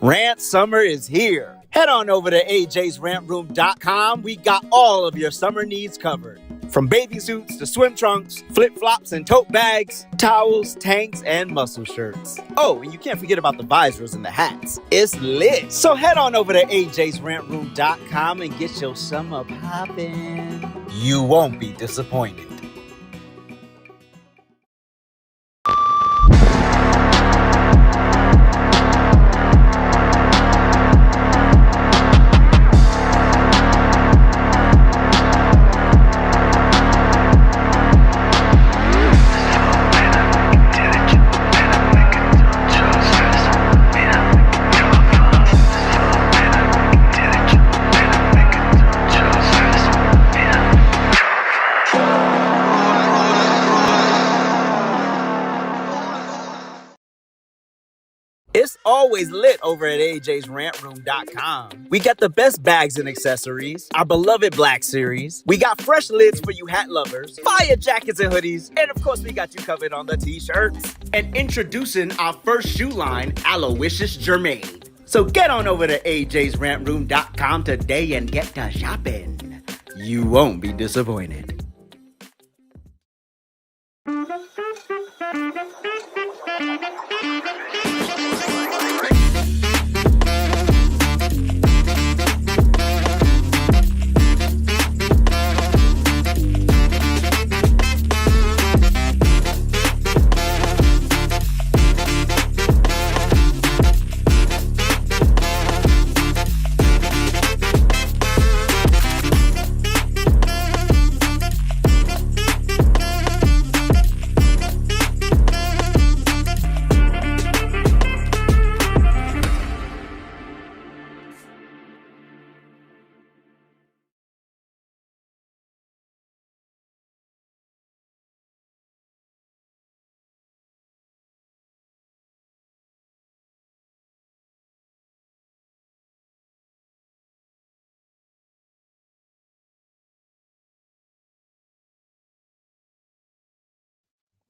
Rant summer is here. Head on over to AJsRANTRoom.com. We got all of your summer needs covered. From bathing suits to swim trunks, flip-flops and tote bags, towels, tanks, and muscle shirts. Oh, and you can't forget about the visors and the hats. It's lit. So head on over to AJsRANTRoom.com and get your summer poppin'. You won't be disappointed. It's always lit over at AJsRantRoom.com. We got the best bags and accessories, our beloved Black Series. We got fresh lids for you hat lovers, fire jackets and hoodies, and of course we got you covered on the t-shirts. And introducing our first shoe line, Aloysius Germain. So get on over to AJsRantRoom.com today and get to shopping. You won't be disappointed.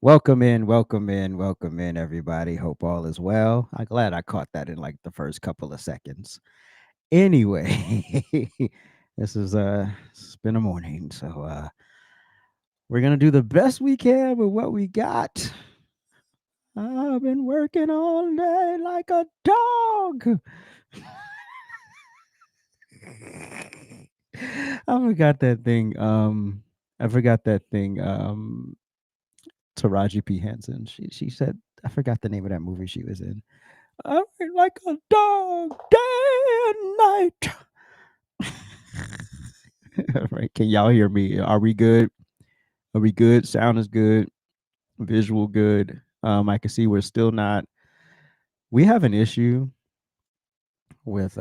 Welcome in, everybody. Hope all is well. I'm glad I caught that in like the first couple of seconds. Anyway, it's been a morning, so we're gonna do the best we can with what we got. I've been working all day like a dog. I forgot that thing. Taraji P. Henson. She said, I forgot the name of that movie she was in. I work like a dog day and night. All right, can y'all hear me? Are we good? Are we good? Sound is good. Visual good. I can see we're still not. We have an issue with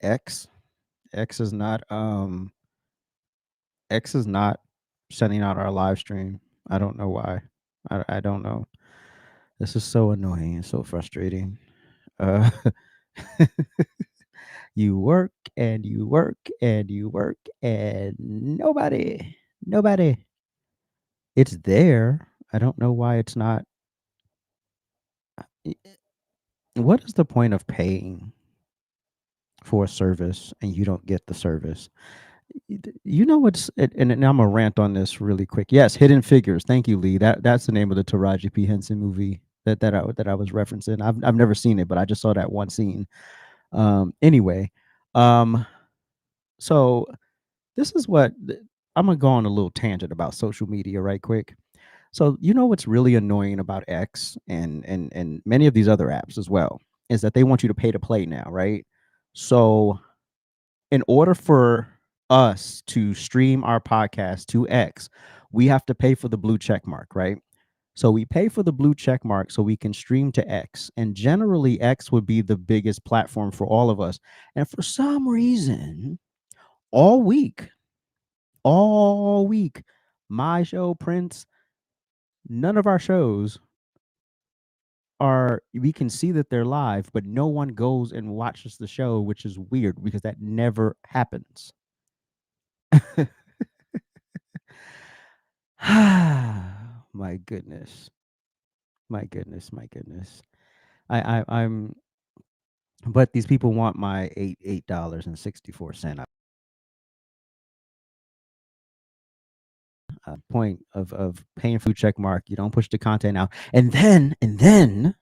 X. X is not sending out our live stream. I don't know why. I don't know. This is so annoying and so frustrating. Uh you work and you work and you work and nobody. It's there. I don't know why it's not. What is the point of paying for a service and you don't get the service? You know what's and I'm gonna rant on this really quick. Yes, Hidden Figures. Thank you, Lee. That's the name of the Taraji P. Henson movie that I was referencing. I've never seen it, but I just saw that one scene. Anyway, so this is what I'm gonna go on a little tangent about social media right quick. So you know what's really annoying about X and many of these other apps as well is that they want you to pay to play now, right? So in order for us to stream our podcast to X, we have to pay for the blue check mark, right? So we pay for the blue check mark so we can stream to X. And generally, X would be the biggest platform for all of us. And for some reason, all week, my show, Prince, none of our shows we can see that they're live, but no one goes and watches the show, which is weird because that never happens. My goodness. I'm But these people want my $8.64. Point of paying food check mark. You don't push the content out, and then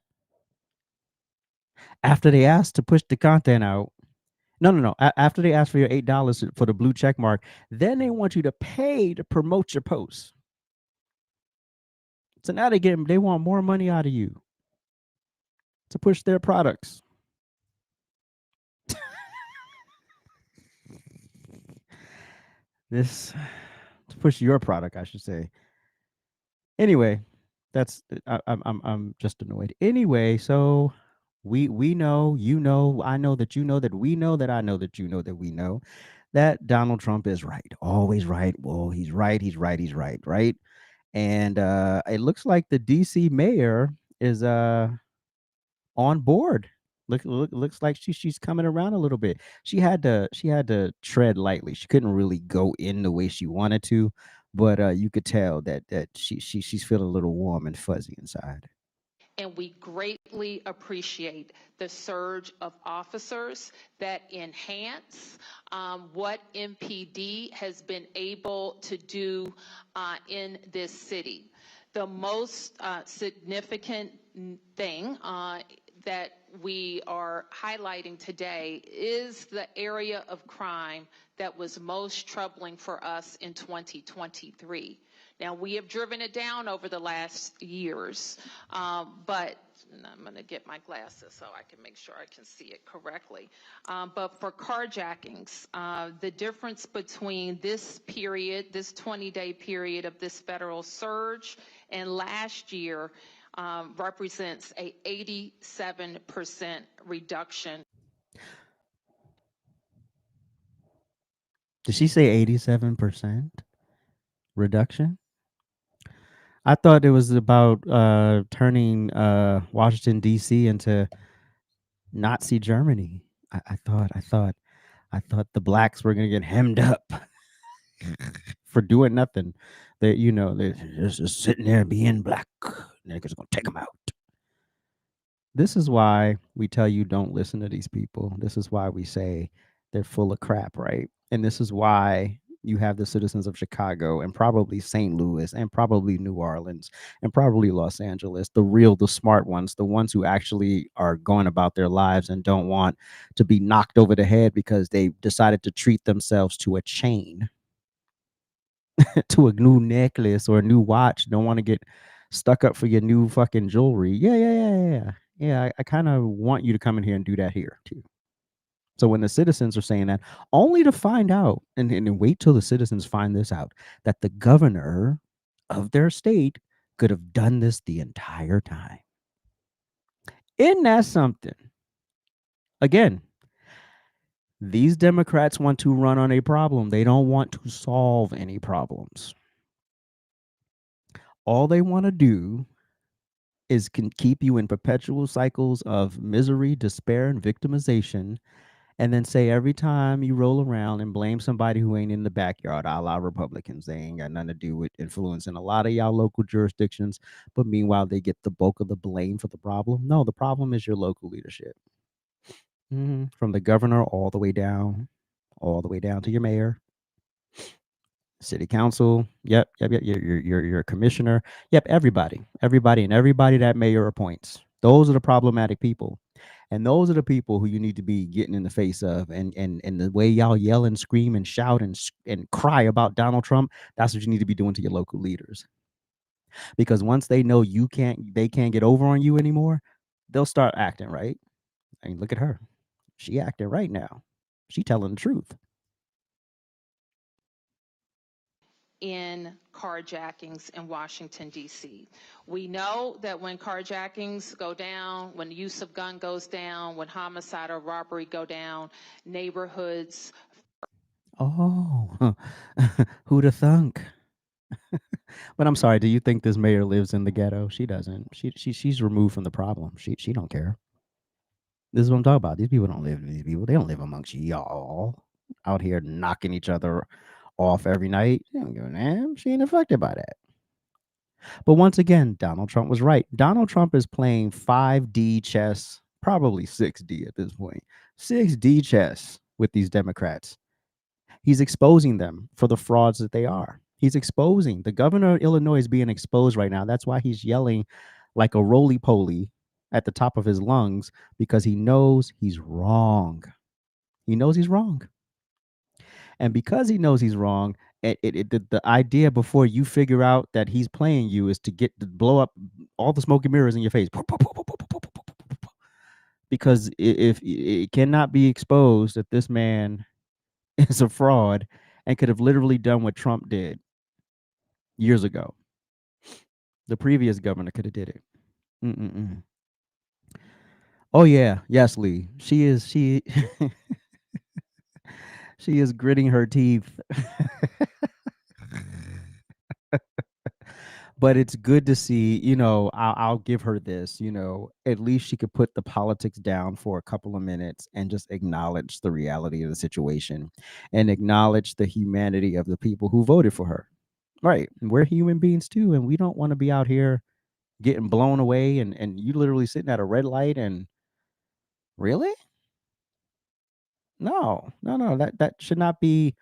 after they ask to push the content out, no. After they ask for your $8 for the blue check mark, then they want you to pay to promote your posts. So now they want more money out of you to push their products. This to push your product, I should say. Anyway, that's I'm just annoyed. Anyway, so we know, you know, I know that you know that we know that I know that you know that we know that Donald Trump is right. Always right. Well, he's right, right? And it looks like the DC mayor is on board. Looks like she's coming around a little bit. She had to tread lightly. She couldn't really go in the way she wanted to, but you could tell that she's feeling a little warm and fuzzy inside. And we greatly appreciate the surge of officers that enhance what MPD has been able to do in this city. The most significant thing that we are highlighting today is the area of crime that was most troubling for us in 2023. Now, we have driven it down over the last years, but I'm going to get my glasses so I can make sure I can see it correctly. But for carjackings, the difference between this period, this 20-day period of this federal surge and last year represents a 87% reduction. Did she say 87% reduction? I thought it was about turning Washington D.C. into Nazi Germany. I thought the blacks were gonna get hemmed up for doing nothing. They, they're just sitting there being black. Niggas gonna take them out. This is why we tell you don't listen to these people. This is why we say they're full of crap, right? And this is why you have the citizens of Chicago and probably St. Louis and probably New Orleans and probably Los Angeles, the smart ones, the ones who actually are going about their lives and don't want to be knocked over the head because they decided to treat themselves to a chain, to a new necklace or a new watch. Don't want to get stuck up for your new fucking jewelry. Yeah, I kind of want you to come in here and do that here too. So when the citizens are saying that, only to find out, and wait till the citizens find this out, that the governor of their state could have done this the entire time. Isn't that something? Again, these Democrats want to run on a problem. They don't want to solve any problems. All they want to do is can keep you in perpetual cycles of misery, despair, and victimization, and then say every time you roll around and blame somebody who ain't in the backyard, a la Republicans, they ain't got nothing to do with influencing a lot of y'all local jurisdictions, but meanwhile they get the bulk of the blame for the problem. No, the problem is your local leadership. From the governor all the way down to your mayor, city council. Yep. Your commissioner. Yep. Everybody that mayor appoints. Those are the problematic people. And those are the people who you need to be getting in the face of. And the way y'all yell and scream and shout and cry about Donald Trump, that's what you need to be doing to your local leaders. Because once they know they can't get over on you anymore, they'll start acting right. I mean, look at her. She acting right now. She telling the truth. In carjackings in Washington, D.C. We know that when carjackings go down, when the use of gun goes down, when homicide or robbery go down, neighborhoods. Oh, who'da thunk? But I'm sorry. Do you think this mayor lives in the ghetto? She doesn't. She's removed from the problem. She don't care. This is what I'm talking about. These people don't live. These people they don't live amongst y'all out here knocking each other off every night. They don't give a damn. She ain't affected by that. But once again, Donald Trump was right. Donald Trump is playing 5D chess probably 6D at this point. 6D chess with these Democrats. He's exposing them for the frauds that they are. He's exposing the governor of Illinois is being exposed right now. That's why he's yelling like a roly-poly at the top of his lungs, because he knows he's wrong. He knows he's wrong. And because he knows he's wrong, the idea before you figure out that he's playing you is to get to blow up all the smoke and mirrors in your face. Because if it cannot be exposed that this man is a fraud and could have literally done what Trump did years ago. The previous governor could have did it. Mm-mm-mm. Oh yeah, yes, Lee. She she is gritting her teeth. But it's good to see, I'll give her this, at least she could put the politics down for a couple of minutes and just acknowledge the reality of the situation and acknowledge the humanity of the people who voted for her. Right. And we're human beings too. And we don't want to be out here getting blown away and you literally sitting at a red light and really? No, that should not be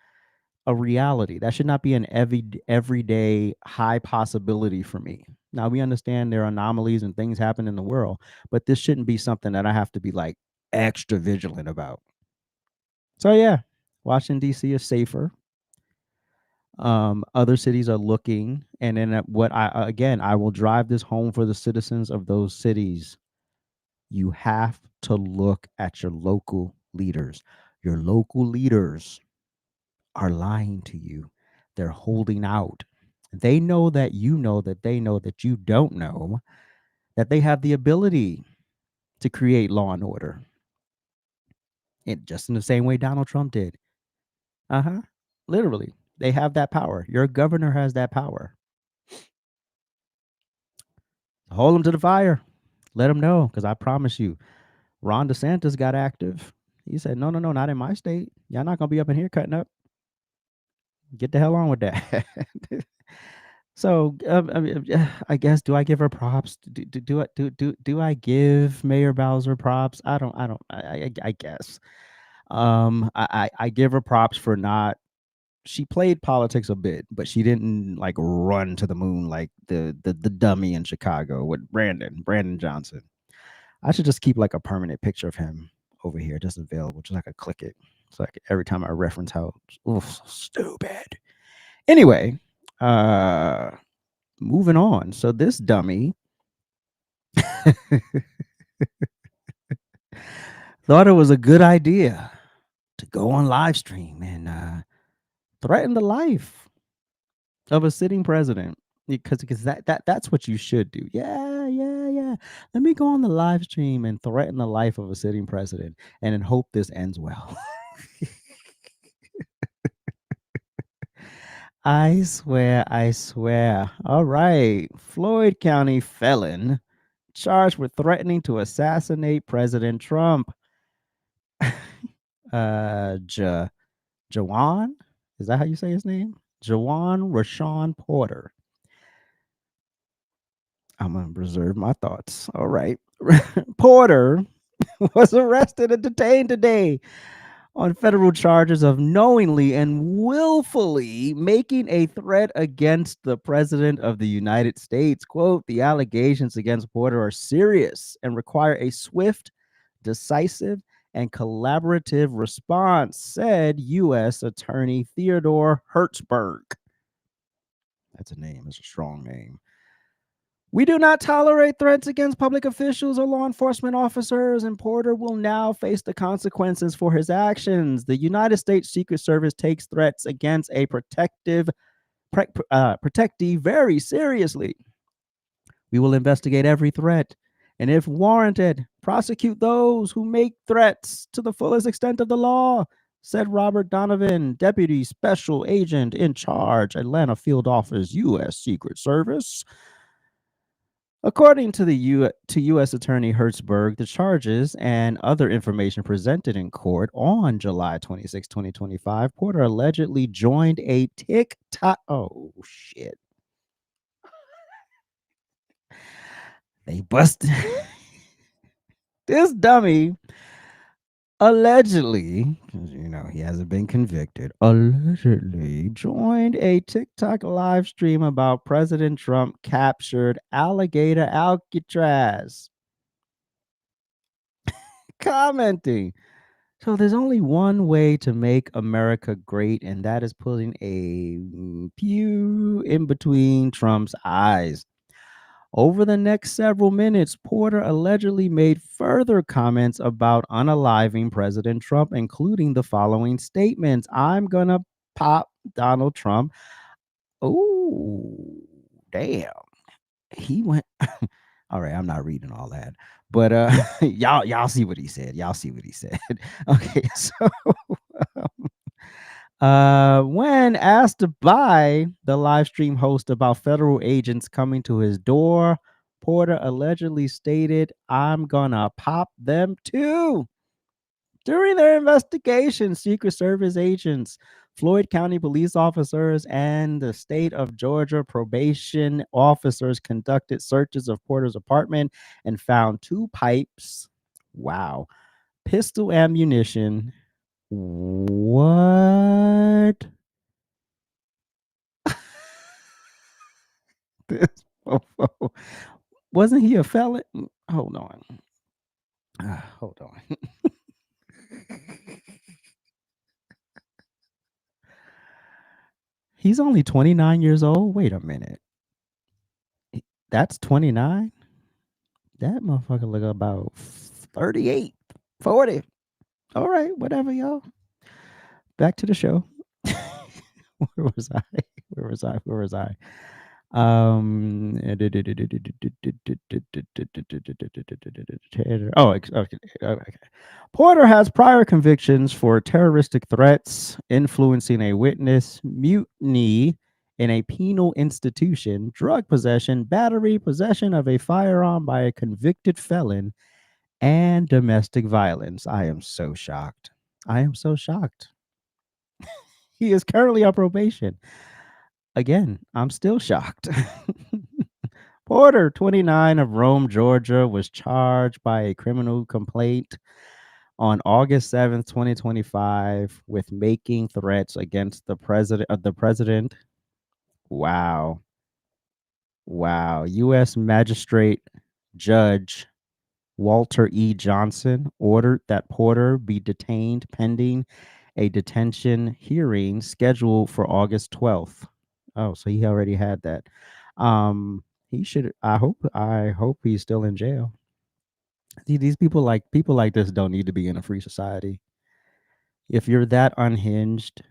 a reality. That should not be an everyday high possibility for me. Now we understand there are anomalies and things happen in the world, but this shouldn't be something that I have to be like extra vigilant about. So yeah, Washington D.C. is safer. Other cities are looking, and then I will drive this home for the citizens of those cities. You have to look at your local leaders. Your local leaders are lying to you. They're holding out. They know that you know that they know that you don't know that they have the ability to create law and order. Just in the same way Donald Trump did. Uh-huh. Literally. They have that power. Your governor has that power. Hold them to the fire. Let them know, because I promise you, Ron DeSantis got active. He said, no, not in my state. Y'all not going to be up in here cutting up. Get the hell on with that. So I guess, do I give her props? Do I give Mayor Bowser props? I guess. I give her props for not. She played politics a bit, but she didn't like run to the moon like the dummy in Chicago with Brandon Johnson. I should just keep like a permanent picture of him over here, just available, just like I click it. So like every time I reference how so stupid. Anyway, moving on. So this dummy thought it was a good idea to go on live stream and threaten the life of a sitting president, because that's what you should do. Yeah. Let me go on the live stream and threaten the life of a sitting president and then hope this ends well. I swear. All right. Floyd County felon charged with threatening to assassinate President Trump. Jawan? Is that how you say his name? Jawan Rashawn Porter. I'm going to reserve my thoughts. All right. Porter was arrested and detained today on federal charges of knowingly and willfully making a threat against the president of the United States. Quote, the allegations against Porter are serious and require a swift, decisive, and collaborative response, said U.S. Attorney Theodore Hertzberg. That's a name. It's a strong name. We do not tolerate threats against public officials or law enforcement officers, and Porter will now face the consequences for his actions. The United States Secret Service takes threats against a protectee very seriously. We will investigate every threat, and if warranted, prosecute those who make threats to the fullest extent of the law, said Robert Donovan, Deputy Special Agent in Charge, Atlanta Field Office, U.S. Secret Service. According to U.S. Attorney Hertzberg, the charges and other information presented in court on July 26, 2025, Porter allegedly joined a TikTok. Oh, shit. They busted. This dummy allegedly, because he hasn't been convicted, allegedly joined a TikTok live stream about President Trump captured alligator Alcatraz, commenting. So there's only one way to make America great, and that is putting a pew in between Trump's eyes. Over the next several minutes, Porter allegedly made further comments about unaliving President Trump, including the following statements: "I'm gonna pop Donald Trump." Oh, damn. He went. All right, I'm not reading all that, but y'all see what he said. Y'all see what he said. Okay, so when asked by the live stream host about federal agents coming to his door, Porter allegedly stated, "I'm gonna pop them too." During their investigation, Secret Service agents, Floyd County police officers, and the state of Georgia probation officers conducted searches of Porter's apartment and found 2 pipes. Wow. Pistol ammunition. What? This mofo. Wasn't he a felon? Hold on. Hold on. He's only 29 years old. Wait a minute. That's 29? That motherfucker look about 38, 40. All right, whatever, y'all. Back to the show. Where was I? Where was I? Where was I? Okay. Porter has prior convictions for terroristic threats, influencing a witness, mutiny in a penal institution, drug possession, battery, possession of a firearm by a convicted felon, and domestic violence. I am so shocked. I am so shocked. He is currently on probation. Again, I'm still shocked. Porter, 29, of Rome, Georgia, was charged by a criminal complaint on August 7th, 2025, with making threats against the president. Wow. Wow. U.S. Magistrate Judge Walter E. Johnson ordered that Porter be detained pending a detention hearing scheduled for August 12th. Oh, so he already had that. He should. I hope he's still in jail. These people like this don't need to be in a free society. If you're that unhinged,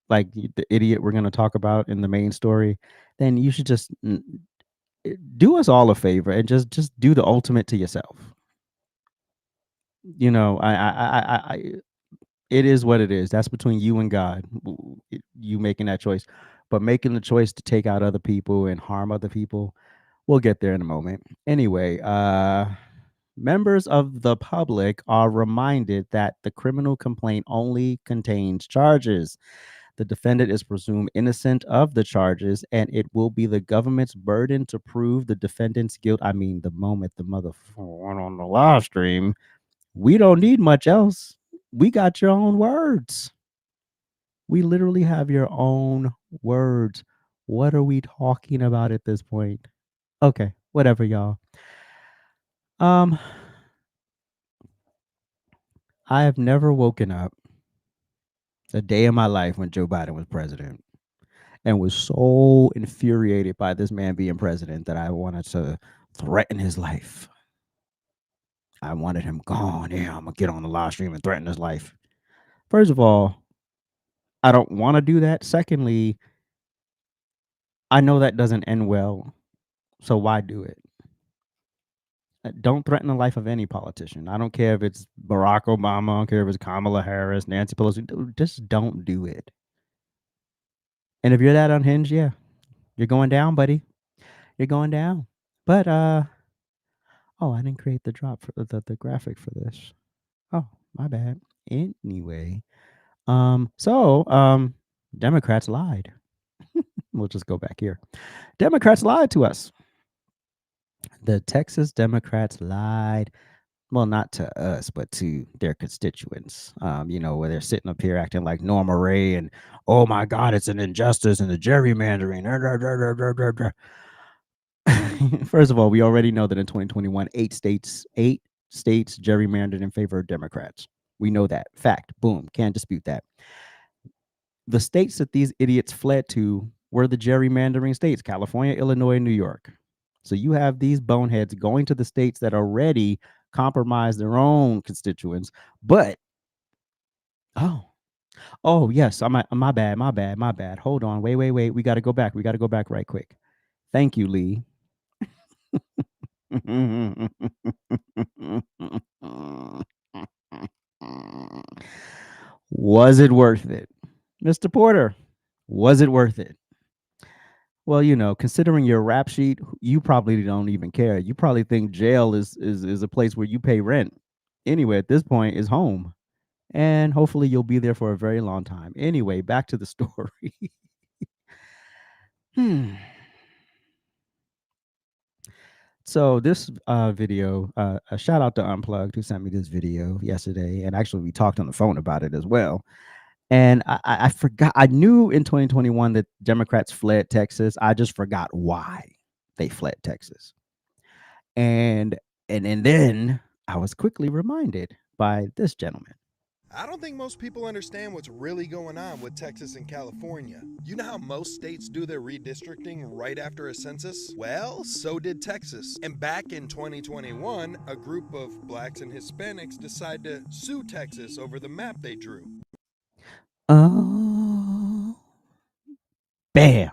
like the idiot we're going to talk about in the main story, then you should just do us all a favor and just do the ultimate to yourself. I it is what it is. That's between you and God. You making that choice, but making the choice to take out other people and harm other people, we'll get there in a moment. Anyway, members of the public are reminded that the criminal complaint only contains charges. The defendant is presumed innocent of the charges, and it will be the government's burden to prove the defendant's guilt. I mean, the moment the motherfucker went on the live stream, we don't need much else. We got your own words. We literally have your own words. What are we talking about at this point? Okay, whatever, y'all. I have never woken up a day in my life when Joe Biden was president and was so infuriated by this man being president that I wanted to threaten his life. I wanted him gone. Yeah, I'm gonna get on the live stream and threaten his life. First of all, I don't want to do that. Secondly, I know that doesn't end well. So why do it? Don't threaten the life of any politician. I don't care if it's Barack Obama. I don't care if it's Kamala Harris, Nancy Pelosi. Just don't do it. And if you're that unhinged, yeah, you're going down, buddy. You're going down. But oh, I didn't create the drop for the graphic for this. Oh, my bad. Anyway, Democrats lied. We'll just go back here. Democrats lied to us. The Texas Democrats lied well, not to us, but to their constituents. Where they're sitting up here acting like Norma Ray and, oh my God, it's an injustice and the gerrymandering. First of all, we already know that in 2021, eight states gerrymandered in favor of Democrats. We know that. Fact. Boom. Can't dispute that. The states that these idiots fled to were the gerrymandering states: California, Illinois, and New York. So you have these boneheads going to the states that already compromise their own constituents. But oh yes, my bad. Hold on, wait. We got to go back. Right quick. Thank you, Lee. Was it worth it, Mr. Porter? Was it worth it? Well, considering your rap sheet, you probably don't even care. You probably think jail is a place where you pay rent. Anyway, at this point, is home. And hopefully you'll be there for a very long time. Anyway, back to the story. So this video, a shout out to Unplugged who sent me this video yesterday, and actually we talked on the phone about it as well. And I forgot. I knew in 2021 that Democrats fled Texas. I just forgot why they fled Texas. And then I was quickly reminded by this gentleman. I don't think most people understand what's really going on with Texas and California. You know how most states do their redistricting right after a census? Well, so did Texas. And back in 2021, a group of blacks and Hispanics decided to sue Texas over the map they drew. Oh, bam.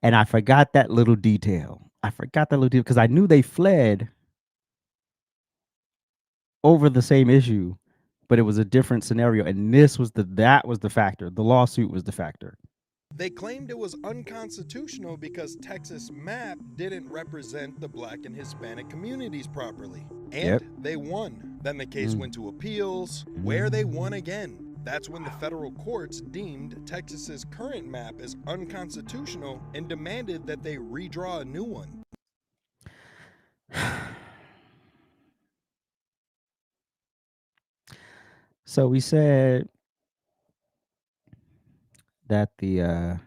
And I forgot that little detail. Because I knew they fled over the same issue, but it was a different scenario. And that was the factor. The lawsuit was the factor. They claimed it was unconstitutional because Texas map didn't represent the black and Hispanic communities properly. And they won. Then the case went to appeals, where they won again. That's when the federal courts deemed Texas's current map as unconstitutional and demanded that they redraw a new one. So we said that the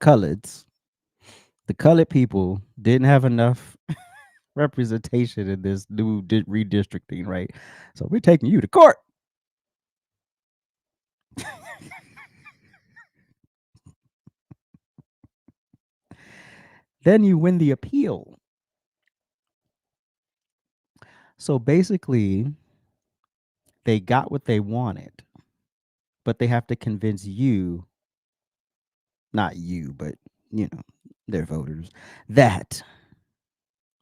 colored people didn't have enough representation in this new redistricting, right? So we're taking you to court. Then you win the appeal. So basically, they got what they wanted, but they have to convince you, not you, but their voters, that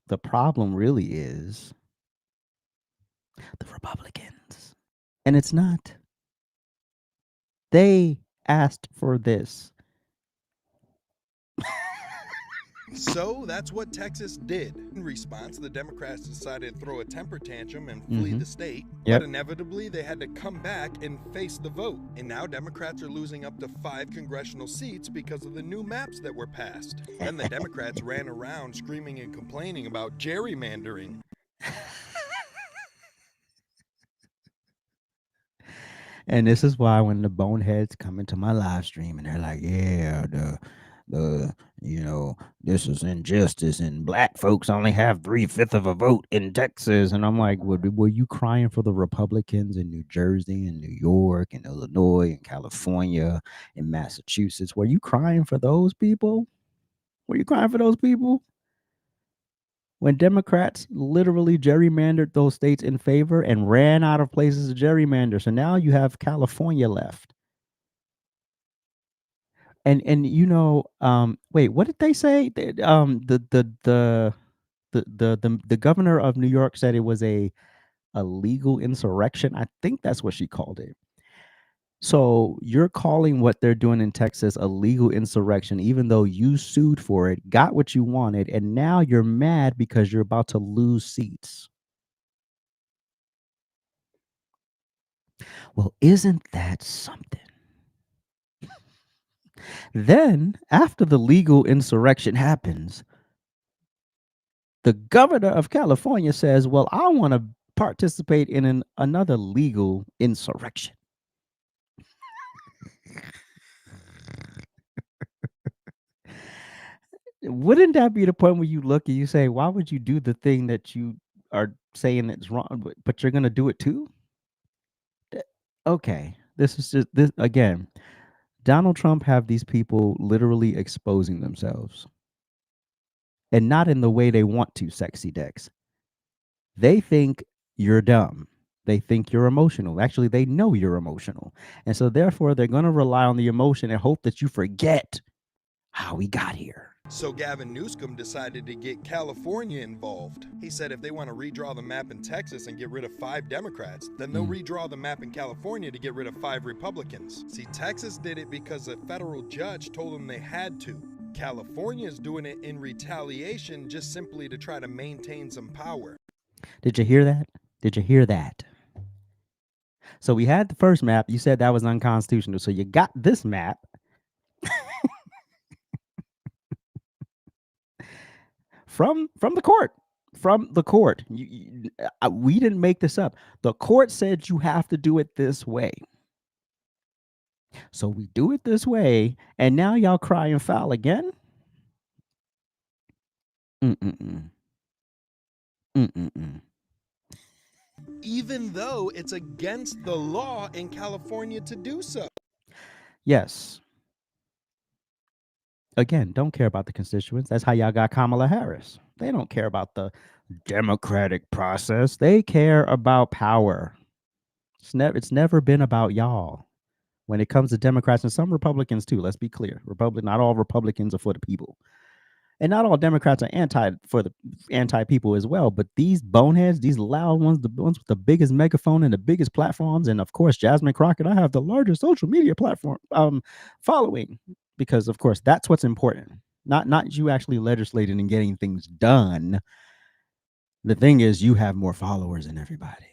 the problem really is the Republicans. And it's not. They asked for this. So that's what Texas did. In response, the Democrats decided to throw a temper tantrum and flee the state. But inevitably, they had to come back and face the vote. And now Democrats are losing up to 5 congressional seats because of the new maps that were passed. Then the Democrats ran around screaming and complaining about gerrymandering. And this is why when the boneheads come into my live stream and they're like, yeah, this is injustice and black folks only have 3/5 of a vote in Texas. And I'm like, were you crying for the Republicans in New Jersey and New York and Illinois and California and Massachusetts? Were you crying for those people? When Democrats literally gerrymandered those states in favor and ran out of places to gerrymander. So now you have California left. And wait, what did they say? The governor of New York said it was a legal insurrection. I think that's what she called it. So you're calling what they're doing in Texas a legal insurrection, even though you sued for it, got what you wanted, and now you're mad because you're about to lose seats. Well, isn't that something? Then, after the legal insurrection happens, The governor of California says, well, I want to participate in another legal insurrection. Wouldn't that be the point where you look and you say, why would you do the thing that you are saying that's wrong, but you're going to do it too? Okay, this is just this again. Donald Trump have these people literally exposing themselves, and not in the way they want to, sexy Dex. They think you're dumb. They think you're emotional. Actually, they know you're emotional. And so therefore they're going to rely on the emotion and hope that you forget how we got here. So Gavin Newsom decided to get California involved. He said if they want to redraw the map in Texas and get rid of 5 Democrats, then they'll redraw the map in California to get rid of 5 Republicans. See, Texas did it because a federal judge told them they had to. California is doing it in retaliation just simply to try to maintain some power. Did you hear that? Did you hear that? So we had the first map. You said that was unconstitutional. So you got this map. From the court. From the court. We didn't make this up. The court said you have to do it this way. So we do it this way, and now y'all cry and foul again? Even though it's against the law in California to do so. Yes. Again, don't care about the constituents. That's how y'all got Kamala Harris. They don't care about the democratic process. They care about power. It's never been about y'all. When it comes to Democrats and some Republicans too, let's be clear. Not all Republicans are for the people. And not all Democrats are anti-people as well. But these boneheads, these loud ones, the ones with the biggest megaphone and the biggest platforms, and of course, Jasmine Crockett, I have the largest social media platform following, because of course that's what's important. Not you actually legislating and getting things done. The thing is, you have more followers than everybody.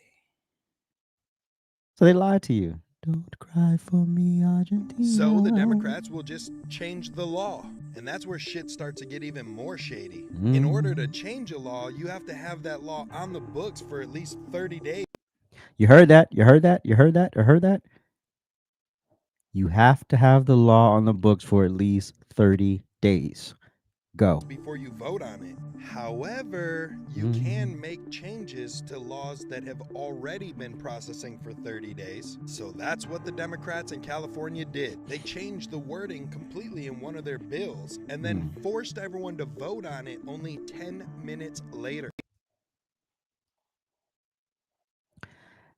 So they lied to you. Don't cry for me, Argentina. So the Democrats will just change the law. And that's where shit starts to get even more shady. In order to change a law, you have to have that law on the books for at least 30 days. You heard that? You heard that? You heard that? You heard that? You have to have the law on the books for at least 30 days. Go. Before you vote on it. However, you can make changes to laws that have already been processing for 30 days. So that's what the Democrats in California did. They changed the wording completely in one of their bills and then forced everyone to vote on it only 10 minutes later.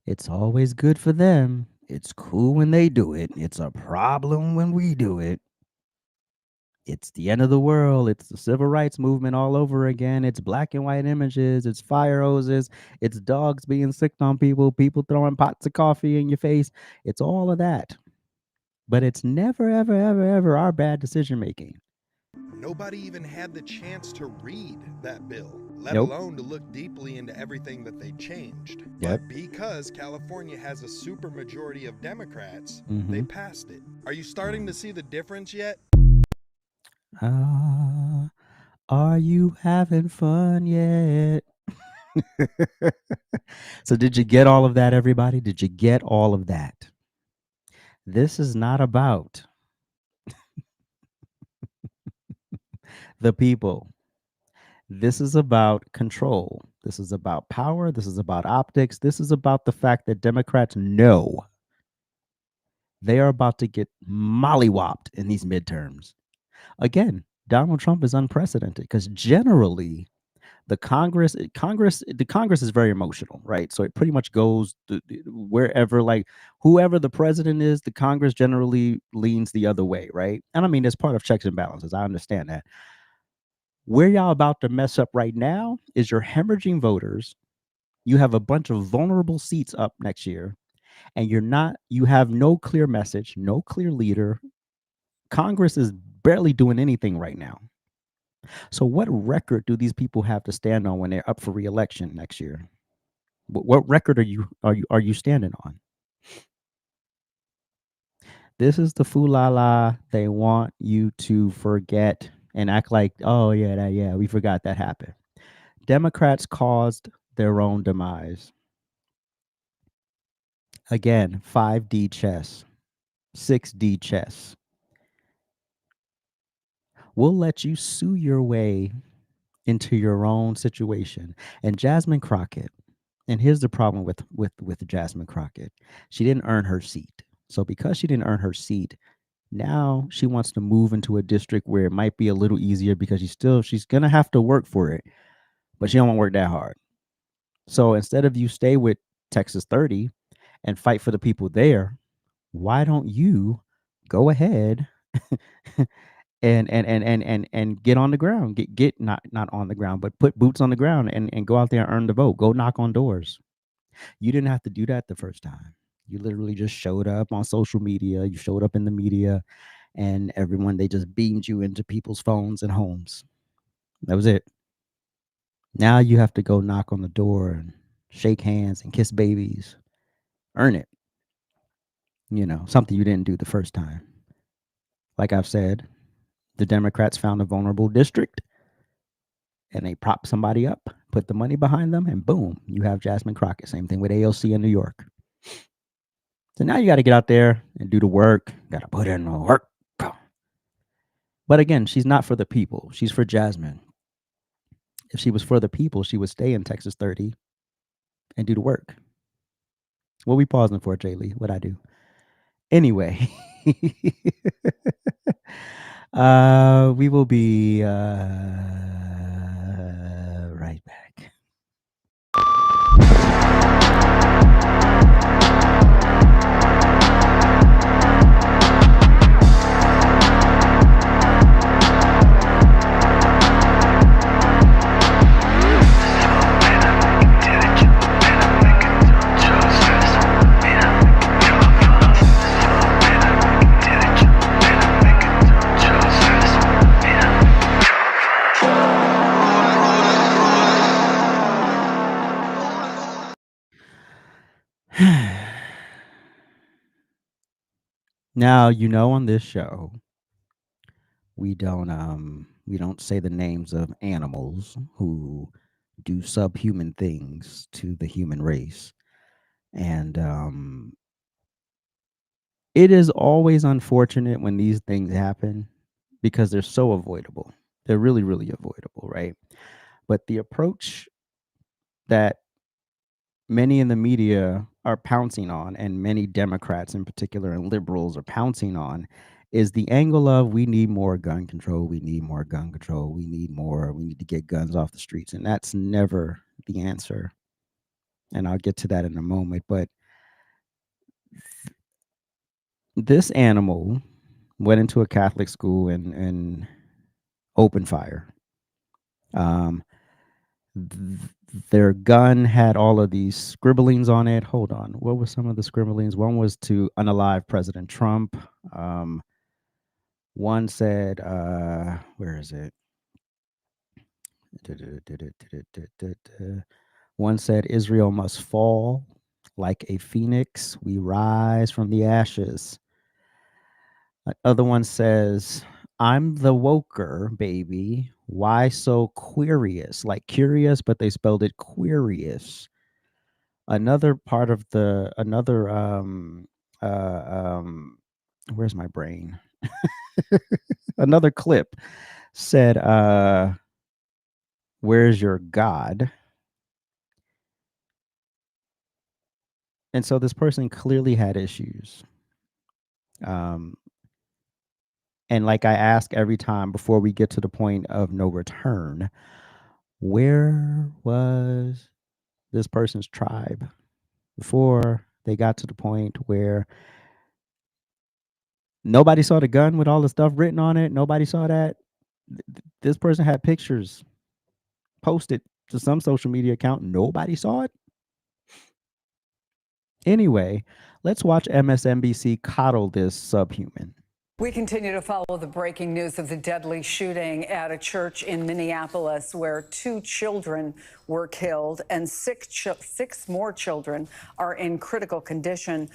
It's always good for them. It's cool when they do it. It's a problem when we do it. It's the end of the world. It's the civil rights movement all over again. It's black and white images. It's fire hoses. It's dogs being sicked on people. People throwing pots of coffee in your face. It's all of that. But it's never, ever, ever, ever our bad decision making. Nobody even had the chance to read that bill, let alone to look deeply into everything that they changed. But because California has a super majority of Democrats, they passed it. Are you starting to see the difference yet? Are you having fun yet? So did you get all of that, everybody? Did you get all of that? This is not about the people. This is about control. This is about power. This is about optics. This is about the fact that Democrats know they are about to get mollywopped in these midterms. Again, Donald Trump is unprecedented because generally the Congress is very emotional, right? So it pretty much goes wherever, like whoever the president is, the Congress generally leans the other way, right? And I mean, as part of checks and balances, I understand that. Where y'all about to mess up right now is you're hemorrhaging voters. You have a bunch of vulnerable seats up next year, and you have no clear message, no clear leader. Congress is barely doing anything right now. So what record do these people have to stand on when they're up for re-election next year? What record are you standing on? This is the foolala they want you to forget and act like, oh yeah, we forgot that happened. Democrats caused their own demise. Again, 5D chess, 6D chess. We'll let you sue your way into your own situation. And Jasmine Crockett, and here's the problem with Jasmine Crockett. She didn't earn her seat. So because she didn't earn her seat, now she wants to move into a district where it might be a little easier because she's gonna have to work for it, but she don't want to work that hard. So instead of you stay with Texas 30 and fight for the people there, why don't you go ahead and get on the ground, get not on the ground, but put boots on the ground and go out there and earn the vote. Go knock on doors. You didn't have to do that the first time. You literally just showed up on social media. You showed up in the media, and everyone, they just beamed you into people's phones and homes. That was it. Now you have to go knock on the door and shake hands and kiss babies. Earn it. Something you didn't do the first time. Like I've said, the Democrats found a vulnerable district and they prop somebody up, put the money behind them, and boom, you have Jasmine Crockett. Same thing with AOC in New York. So now you got to get out there and do the work. Got to put in the work. But again, she's not for the people. She's for Jasmine. If she was for the people, she would stay in Texas 30 and do the work. What we pausing for, Jay Lee? What'd I do? Anyway, we will be right back. Now, on this show, we don't say the names of animals who do subhuman things to the human race. And it is always unfortunate when these things happen because they're so avoidable. They're really, really avoidable, right? But the approach that many in the media are pouncing on, and many Democrats in particular and liberals are pouncing on, is the angle of we need more gun control, we need more gun control, we need to get guns off the streets. And that's never the answer. And I'll get to that in a moment. But this animal went into a Catholic school and opened fire. Their gun had all of these scribblings on it. Hold on. What were some of the scribblings? One was to unalive President Trump. One said, where is it? One said, Israel must fall like a phoenix. We rise from the ashes. Other one says, I'm the woker, baby. Why so queerious? Like curious, but they spelled it queerious. Another part of where's my brain? Another clip said, where's your God? And so this person clearly had issues. And like I ask every time before we get to the point of no return, where was this person's tribe before they got to the point where nobody saw the gun with all the stuff written on it? Nobody saw that. This person had pictures posted to some social media account. Nobody saw it. Anyway, let's watch MSNBC coddle this subhuman. We continue to follow the breaking news of the deadly shooting at a church in Minneapolis where 2 children were killed and six more children are in critical condition,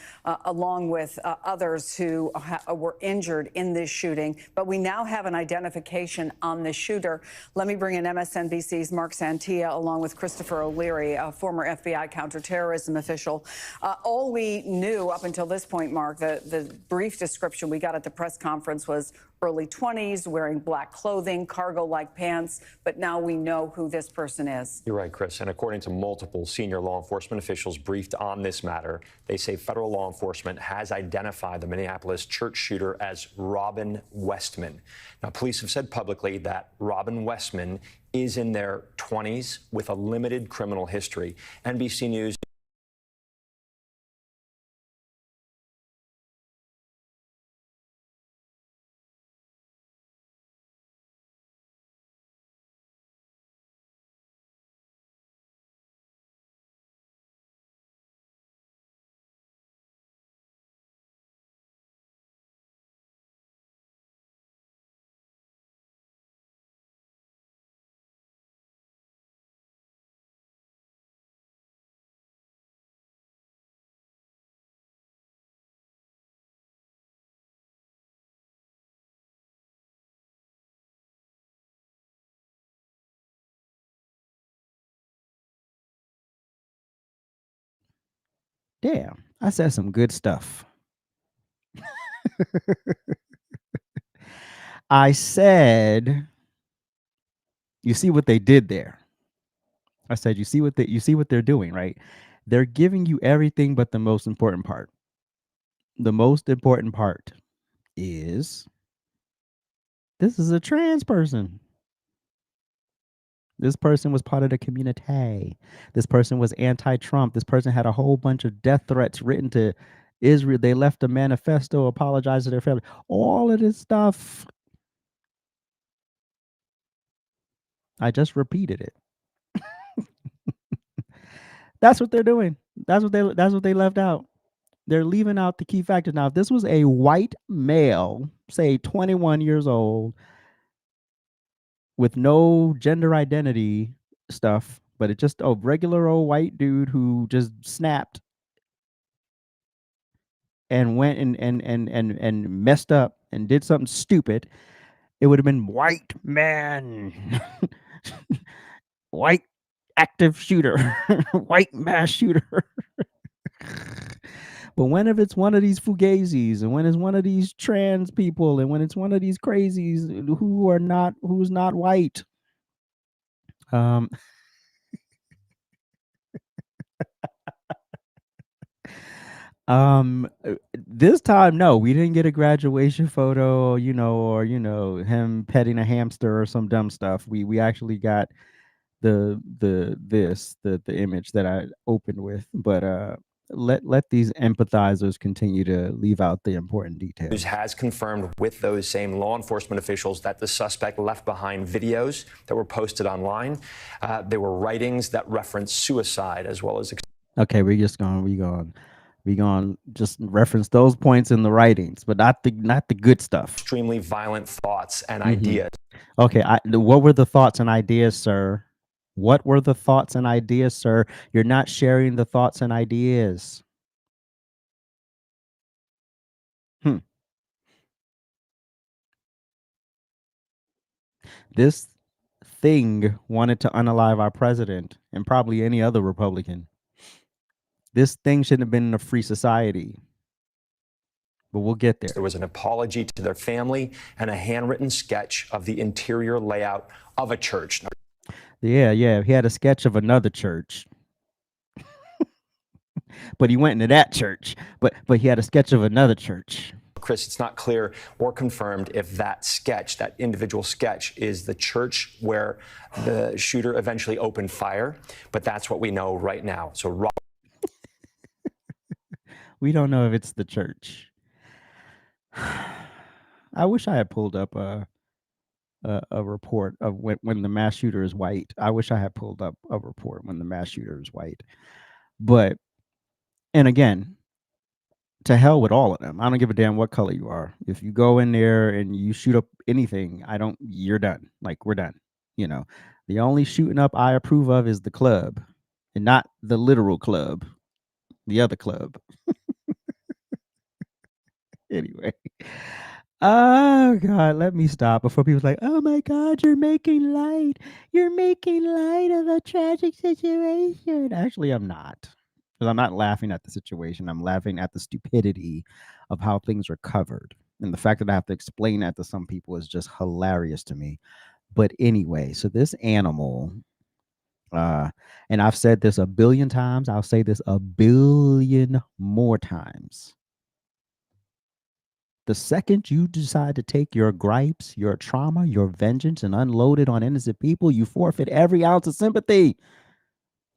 along with others who were injured in this shooting. But we now have an identification on the shooter. Let me bring in MSNBC's Mark Santia along with Christopher O'Leary, a former FBI counterterrorism official. All we knew up until this point, Mark, the brief description we got at the press conference was early 20s, wearing black clothing, cargo-like pants, but now we know who this person is. You're right, Chris. And according to multiple senior law enforcement officials briefed on this matter, they say federal law enforcement has identified the Minneapolis church shooter as Robin Westman. Now, police have said publicly that Robin Westman is in their 20s with a limited criminal history. NBC News. Damn, I said some good stuff. I said, you see what they did there. I said, you see what they're doing, right? They're giving you everything but the most important part. The most important part is this is a trans person. This person was part of the community. This person was anti-Trump. This person had a whole bunch of death threats written to Israel. They left a manifesto, apologized to their family. All of this stuff. I just repeated it. That's what they're doing. That's what they left out. They're leaving out the key factors. Now, if this was a white male, say 21 years old, with no gender identity stuff, but it's just a regular old white dude who just snapped and went and messed up and did something stupid, it would have been white man, white active shooter, white mass shooter. But when if it's one of these fugazis, and when it's one of these trans people, and when it's one of these crazies who's not white, this time, no, we didn't get a graduation photo, or him petting a hamster or some dumb stuff. We actually got the image that I opened with, but let these empathizers continue to leave out the important details. News has confirmed with those same law enforcement officials that the suspect left behind videos that were posted online. There were writings that reference suicide as well as. Okay, we're going to just reference those points in the writings, but not the good stuff. Extremely violent thoughts and ideas. Okay, what were the thoughts and ideas, sir? What were the thoughts and ideas, sir? You're not sharing the thoughts and ideas. This thing wanted to unalive our president and probably any other Republican. This thing shouldn't have been in a free society. But we'll get there. There was an apology to their family and a handwritten sketch of the interior layout of a church. Yeah. He had a sketch of another church. But he went into that church. But he had a sketch of another church. Chris, it's not clear or confirmed if that sketch, that individual sketch, is the church where the shooter eventually opened fire. But that's what we know right now. So we don't know if it's the church. I wish I had pulled up a report of when the mass shooter is white. I wish I had pulled up a report when the mass shooter is white. But, and again, to hell with all of them. I don't give a damn what color you are. If you go in there and you shoot up anything, you're done. Like, we're done. You know, the only shooting up I approve of is the club, and not the literal club, the other club. Anyway. Oh God, let me stop before people's like, oh my God, you're making light of a tragic situation. Actually, I'm not. Because I'm not laughing at the situation. I'm laughing at the stupidity of how things are covered. And the fact that I have to explain that to some people is just hilarious to me. But anyway, so this animal, and I've said this a billion times, I'll say this a billion more times. The second you decide to take your gripes, your trauma, your vengeance, and unload it on innocent people, you forfeit every ounce of sympathy.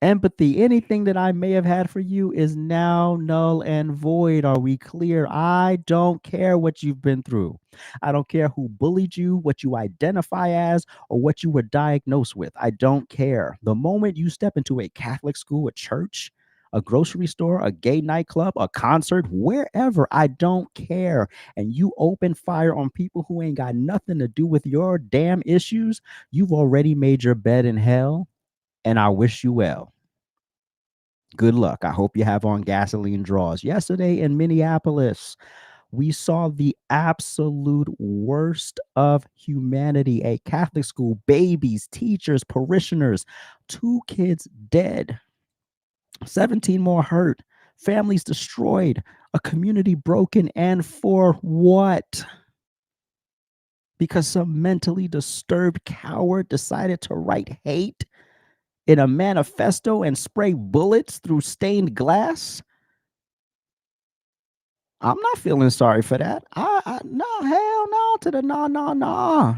Empathy, anything that I may have had for you is now null and void. Are we clear? I don't care what you've been through. I don't care who bullied you, what you identify as, or what you were diagnosed with. I don't care. The moment you step into a Catholic school, a church, a grocery store, a gay nightclub, a concert, wherever, I don't care, and you open fire on people who ain't got nothing to do with your damn issues, you've already made your bed in hell, and I wish you well. Good luck. I hope you have on gasoline draws. Yesterday in Minneapolis, we saw the absolute worst of humanity. A Catholic school, babies, teachers, parishioners, 2 kids dead, 17 more hurt, families destroyed, a community broken, and for what? Because some mentally disturbed coward decided to write hate in a manifesto and spray bullets through stained glass? I'm not feeling sorry for that. No, hell no to the no.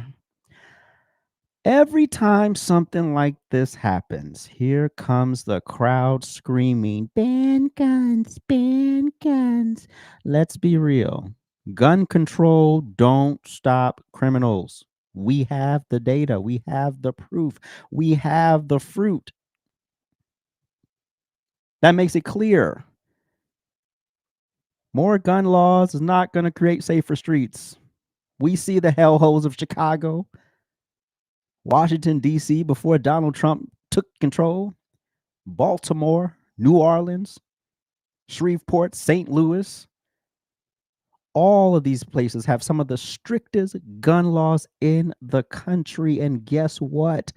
Every time something like this happens, here comes the crowd screaming, ban guns, ban guns. Let's be real. Gun control don't stop criminals. We have the data. We have the proof. We have the fruit. That makes it clear. More gun laws is not going to create safer streets. We see the hellholes of Chicago, Washington, D.C. before Donald Trump took control, Baltimore, New Orleans, Shreveport, St. Louis. All of these places have some of the strictest gun laws in the country. And guess what?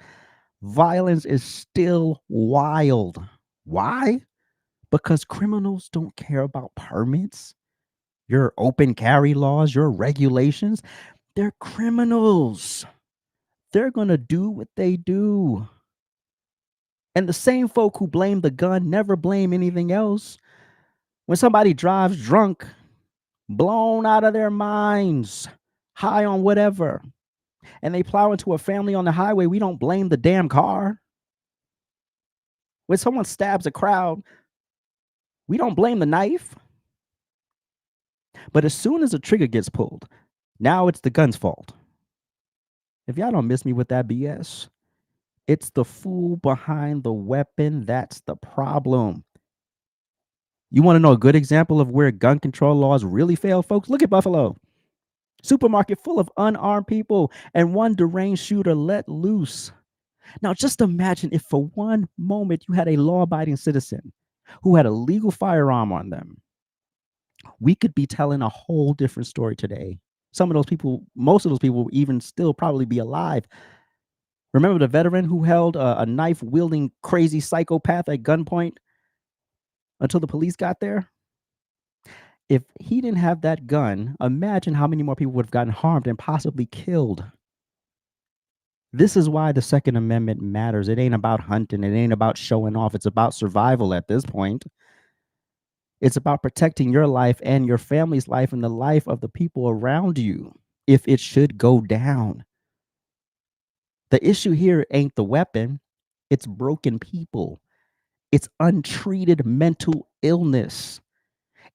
Violence is still wild. Why? Because criminals don't care about permits, your open carry laws, your regulations. They're criminals. They're going to do what they do. And the same folk who blame the gun never blame anything else. When somebody drives drunk, blown out of their minds, high on whatever, and they plow into a family on the highway, we don't blame the damn car. When someone stabs a crowd, we don't blame the knife. But as soon as the trigger gets pulled, now it's the gun's fault. If y'all don't miss me with that BS, it's the fool behind the weapon that's the problem. You want to know a good example of where gun control laws really fail, folks? Look at Buffalo. Supermarket full of unarmed people and one deranged shooter let loose. Now, just imagine if for one moment you had a law-abiding citizen who had a legal firearm on them. We could be telling a whole different story today. Some of those people, most of those people will even still probably be alive. Remember the veteran who held a knife-wielding crazy psychopath at gunpoint until the police got there? If he didn't have that gun, imagine how many more people would have gotten harmed and possibly killed. This is why the Second Amendment matters. It ain't about hunting. It ain't about showing off. It's about survival at this point. It's about protecting your life and your family's life and the life of the people around you if it should go down. The issue here ain't the weapon. It's broken people. It's untreated mental illness.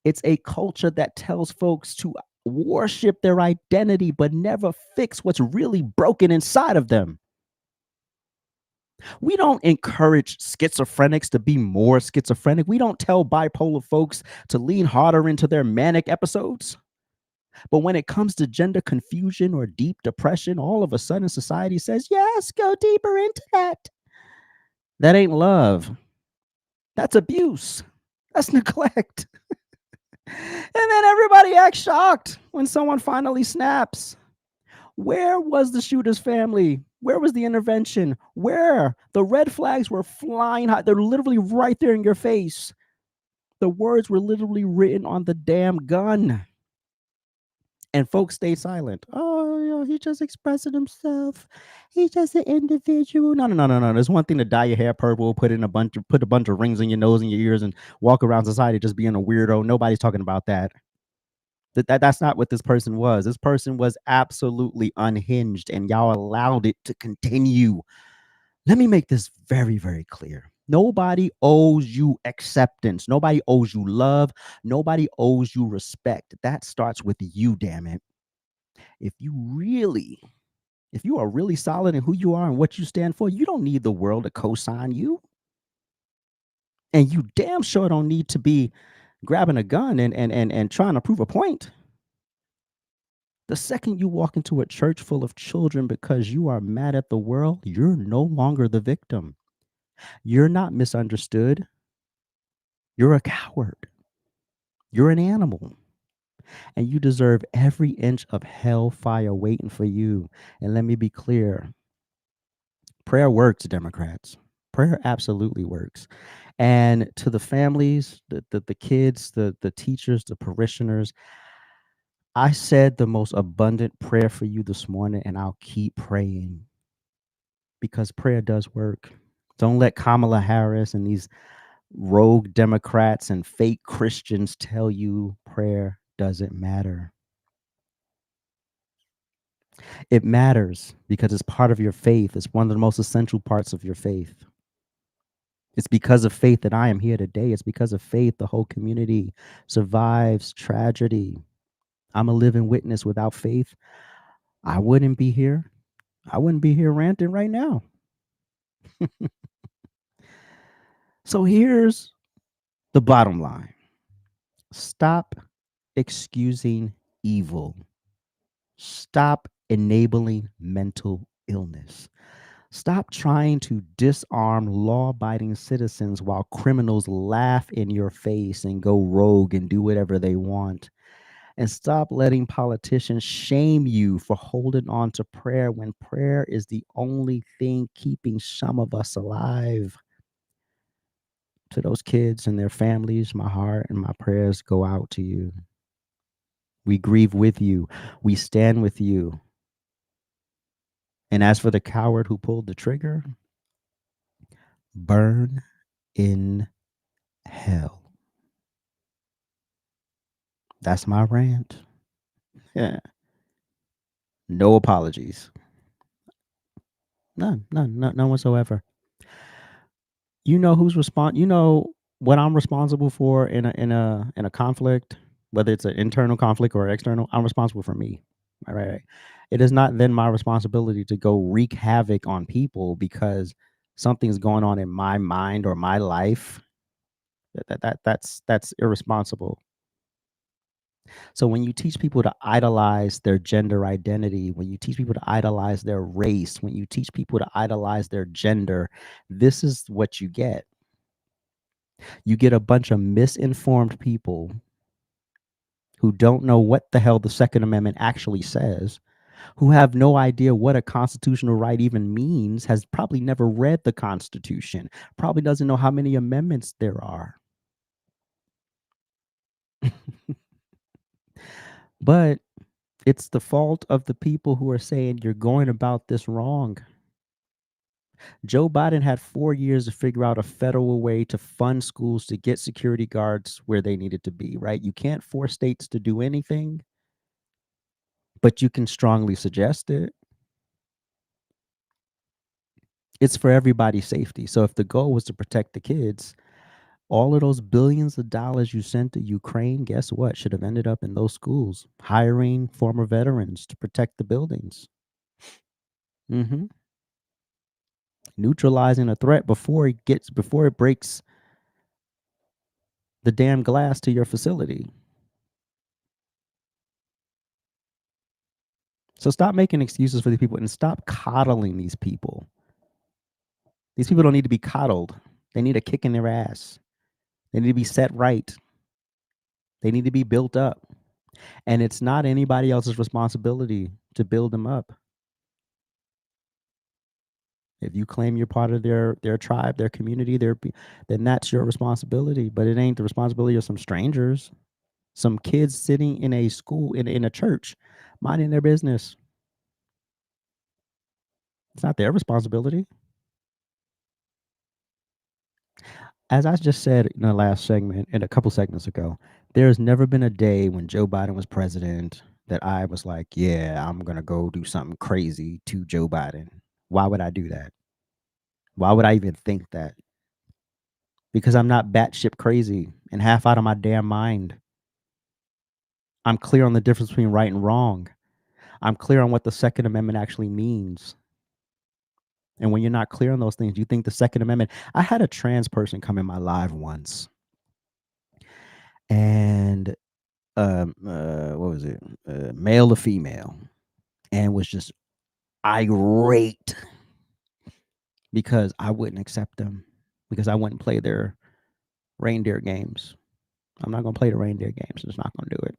It's a culture that tells folks to worship their identity, but never fix what's really broken inside of them. We don't encourage schizophrenics to be more schizophrenic. We don't tell bipolar folks to lean harder into their manic episodes. But when it comes to gender confusion or deep depression, all of a sudden society says, yes, go deeper into that. That ain't love. That's abuse. That's neglect. And then everybody acts shocked when someone finally snaps. Where was the shooter's family? Where was the intervention? Where? The red flags were flying high. They're literally right there in your face. The words were literally written on the damn gun. And folks stay silent. Oh, you know, he just expressing himself. He's just an individual. No. There's one thing to dye your hair purple, put a bunch of rings in your nose and your ears, and walk around society just being a weirdo. Nobody's talking about that. That's not what this person was. This person was absolutely unhinged, and y'all allowed it to continue. Let me make this very, very clear. Nobody owes you acceptance. Nobody owes you love. Nobody owes you respect. That starts with you, damn it. If you are really solid in who you are and what you stand for, you don't need the world to co-sign you. And you damn sure don't need to be grabbing a gun and trying to prove a point. The second you walk into a church full of children because you are mad at the world, you're no longer the victim. You're not misunderstood. You're a coward. You're an animal. And you deserve every inch of hellfire waiting for you. And let me be clear. Prayer works, Democrats. Prayer absolutely works. And to the families, the kids, the teachers, the parishioners, I said the most abundant prayer for you this morning, and I'll keep praying because prayer does work. Don't let Kamala Harris and these rogue Democrats and fake Christians tell you prayer doesn't matter. It matters because it's part of your faith. It's one of the most essential parts of your faith. It's because of faith that I am here today. It's because of faith the whole community survives tragedy. I'm a living witness. Without faith, I wouldn't be here. I wouldn't be here ranting right now. So here's the bottom line. Stop excusing evil. Stop enabling mental illness. Stop trying to disarm law-abiding citizens while criminals laugh in your face and go rogue and do whatever they want. And stop letting politicians shame you for holding on to prayer when prayer is the only thing keeping some of us alive. To those kids and their families, my heart and my prayers go out to you. We grieve with you. We stand with you. And as for the coward who pulled the trigger, burn in hell. That's my rant. Yeah. No apologies. None whatsoever. You know who's you know what I'm responsible for in a conflict, whether it's an internal conflict or external. I'm responsible for me. Right. It is not then my responsibility to go wreak havoc on people because something's going on in my mind or my life. That's irresponsible. So when you teach people to idolize their gender identity, when you teach people to idolize their race, when you teach people to idolize their gender, this is what you get. You get a bunch of misinformed people who don't know what the hell the Second Amendment actually says, who have no idea what a constitutional right even means, has probably never read the Constitution, probably doesn't know how many amendments there are. But it's the fault of the people who are saying you're going about this wrong. Joe Biden had 4 years to figure out a federal way to fund schools to get security guards where they needed to be, right? You can't force states to do anything, but you can strongly suggest it. It's for everybody's safety. So if the goal was to protect the kids, all of those billions of dollars you sent to Ukraine, guess what? Should have ended up in those schools, hiring former veterans to protect the buildings. neutralizing a threat before it breaks the damn glass to your facility. So stop making excuses for these people and stop coddling these people. These people don't need to be coddled. They need a kick in their ass. They need to be set right. They need to be built up. And it's not anybody else's responsibility to build them up. If you claim you're part of their tribe, their community, then that's your responsibility. But it ain't the responsibility of some strangers, some kids sitting in a school, in a church, minding their business. It's not their responsibility. As I just said in the last segment, and a couple segments ago, there's never been a day when Joe Biden was president that I was like, yeah, I'm going to go do something crazy to Joe Biden. Why would I do that? Why would I even think that? Because I'm not batshit crazy and half out of my damn mind. I'm clear on the difference between right and wrong. I'm clear on what the Second Amendment actually means. And when you're not clear on those things, you think the Second Amendment. I had a trans person come in my live once. And what was it? Male to female. And was just irate because I wouldn't accept them, because I wouldn't play their reindeer games. I'm not going to play the reindeer games. I'm just not going to do it.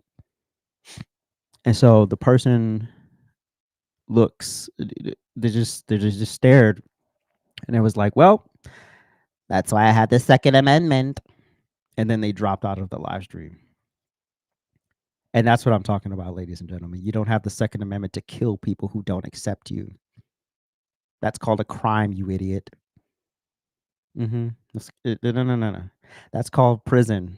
And so the person looks, they just stared, and it was like, well, that's why I had the Second Amendment. And then they dropped out of the live stream. And that's what I'm talking about, ladies and gentlemen. You don't have the Second Amendment to kill people who don't accept you. That's called a crime, you idiot. No. That's called prison.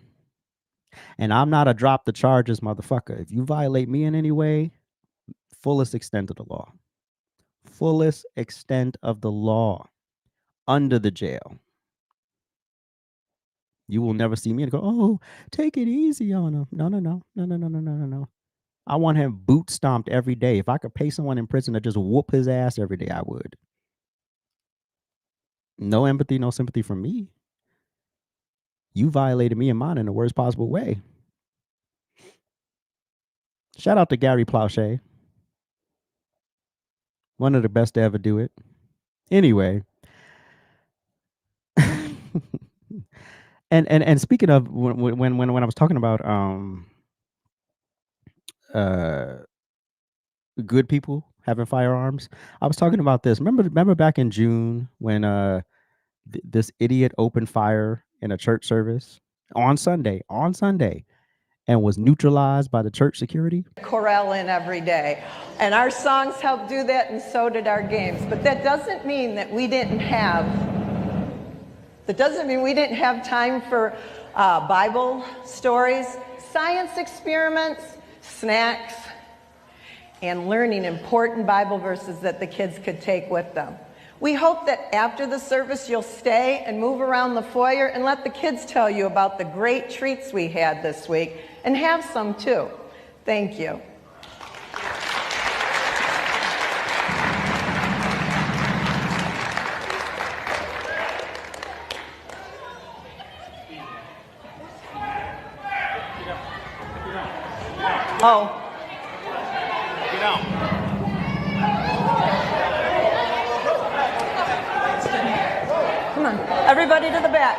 And I'm not a drop the charges motherfucker. If you violate me in any way, fullest extent of the law. Fullest extent of the law. Under the jail. You will never see me and go, oh, take it easy on him. No. I want him boot stomped every day. If I could pay someone in prison to just whoop his ass every day, I would. No empathy, no sympathy from me. You violated me and mine in the worst possible way. Shout out to Gary Plauché. One of the best to ever do it. Anyway. and speaking of when I was talking about good people having firearms, I was talking about this. Remember back in June when this idiot opened fire in a church service on Sunday, and was neutralized by the church security? Chorale in every day. And our songs help do that, and so did our games. But that doesn't mean that we didn't have time for Bible stories, science experiments, snacks, and learning important Bible verses that the kids could take with them. We hope that after the service you'll stay and move around the foyer and let the kids tell you about the great treats we had this week, and have some too. Thank you. Oh. Come on, everybody to the back.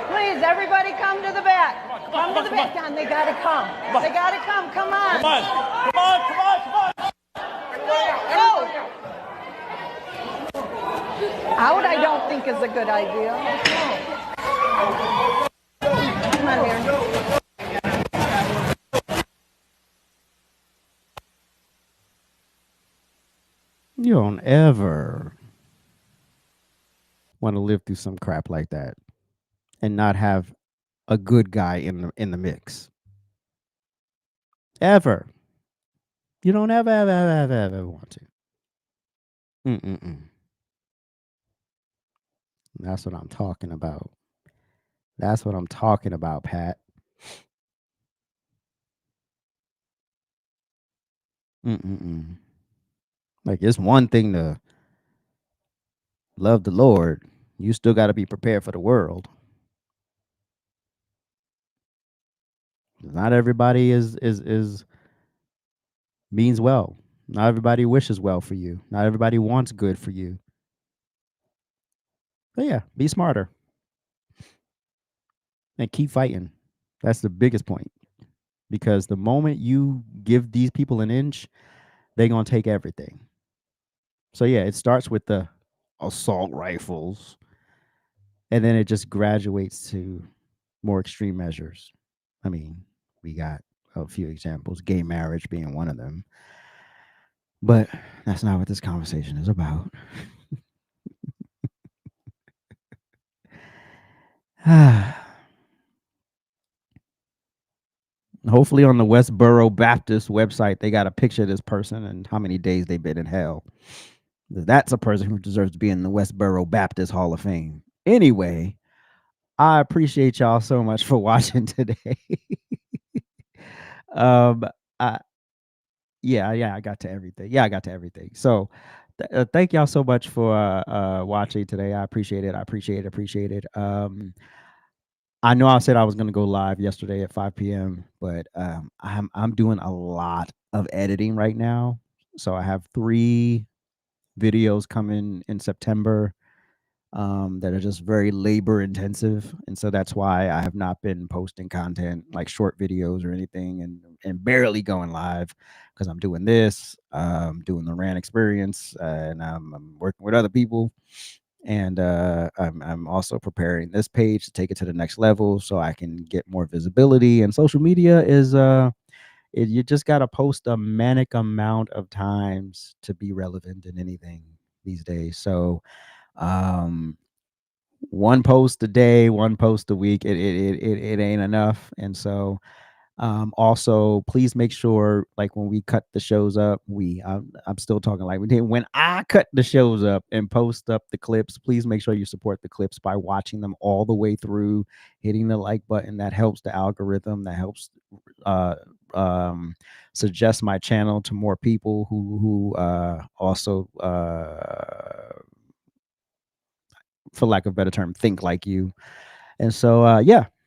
Please, everybody come to the back. Come to the back. Don, they gotta come. They gotta come. Come on. Come on. Go. Out, I don't think is a good idea. Come on here. You don't ever want to live through some crap like that and not have a good guy in the mix. Ever. You don't ever want to. That's what I'm talking about. That's what I'm talking about, Pat. Like, it's one thing to love the Lord, you still got to be prepared for the world. Not everybody is means well. Not everybody wishes well for you. Not everybody wants good for you. But yeah, be smarter and keep fighting. That's the biggest point. Because the moment you give these people an inch, they're going to take everything. So yeah, it starts with the assault rifles, and then it just graduates to more extreme measures. I mean, we got a few examples, gay marriage being one of them. But that's not what this conversation is about. Hopefully on the Westboro Baptist website, they got a picture of this person and how many days they've been in hell. That's a person who deserves to be in the Westboro Baptist Hall of Fame. Anyway, I appreciate y'all so much for watching today. um, I, I got to everything. Yeah, I got to everything. So thank y'all so much for watching today. I appreciate it. I appreciate it. I know I said I was going to go live yesterday at 5 p.m., but I'm doing a lot of editing right now. So I have 3 videos coming in September that are just very labor intensive, and so that's why I have not been posting content like short videos or anything, and barely going live because I'm doing this, doing the RANT experience, and I'm working with other people. And I'm also preparing this page to take it to the next level so I can get more visibility. And social media is you just got to post a manic amount of times to be relevant in anything these days. So one post a day, one post a week, it ain't enough. And so also, please make sure, like when we cut the shows up, I'm still talking like when I cut the shows up and post up the clips, please make sure you support the clips by watching them all the way through, hitting the like button. That helps the algorithm. That helps suggest my channel to more people who also, for lack of a better term, think like you. And so,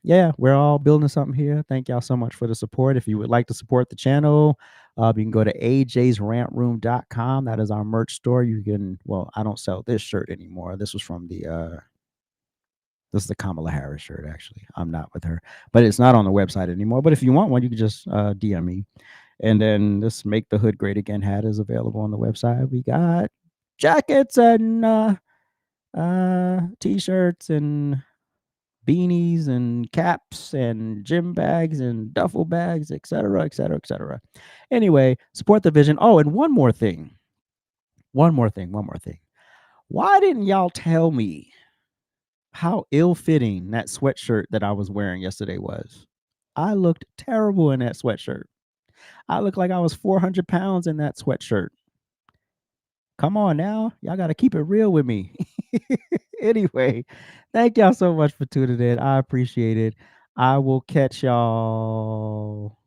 yeah, we're all building something here. Thank y'all so much for the support. If you would like to support the channel, you can go to AJsRantRoom.com. That is our merch store. You can, well, I don't sell this shirt anymore. This was from this is the Kamala Harris shirt, actually. I'm not with her, but it's not on the website anymore. But if you want one, you can just DM me. And then this Make the Hood Great Again hat is available on the website. We got jackets and t-shirts and beanies and caps and gym bags and duffel bags, etc., etc., etc. Anyway, support the vision. Oh, and one more thing. Why didn't y'all tell me how ill-fitting that sweatshirt that I was wearing yesterday was? I looked terrible in that sweatshirt. I looked like I was 400 pounds in that sweatshirt. Come on now. Y'all got to keep it real with me. Anyway, thank y'all so much for tuning in. I appreciate it. I will catch y'all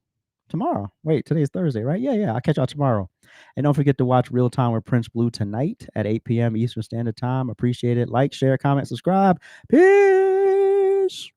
tomorrow. Wait, today's Thursday, right? Yeah. I'll catch y'all tomorrow. And don't forget to watch Real Time with Prince Blue tonight at 8 p.m. Eastern Standard Time. Appreciate it. Like, share, comment, subscribe. Peace.